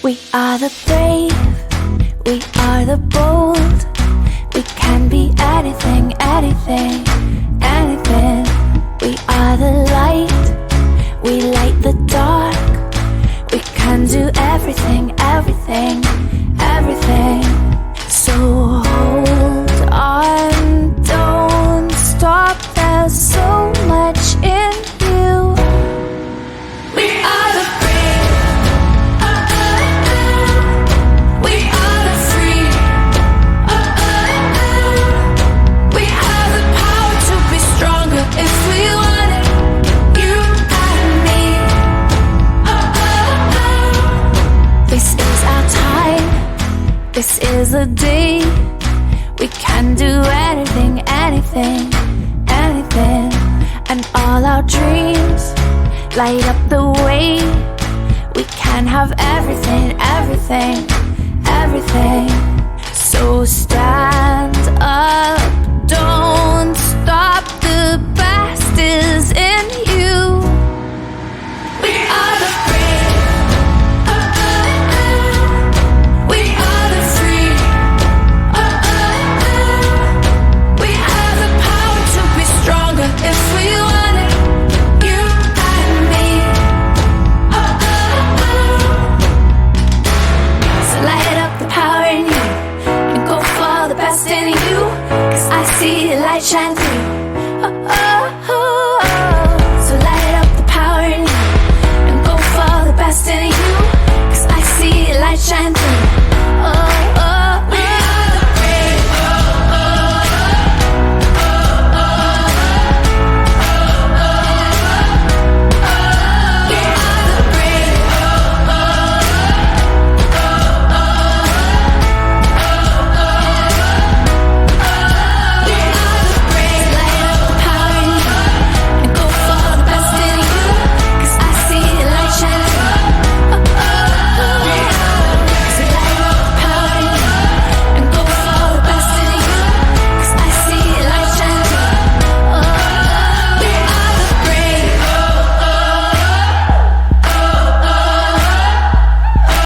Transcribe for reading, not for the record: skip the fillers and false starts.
We are the brave, we are the bold. We can be anything, anything, anything. We are the light, we light the dark. We can do everything, everything, everything. So hold on, don't stop. There's so much in you. We are the brave, we are the free, we have the power to be stronger if we want it. You and me. This is our time, this is the day. We can do anything, anything, anything. And all our dreams light up the way. We can have everything, everything, everything. So stand up, don't stop. The best is in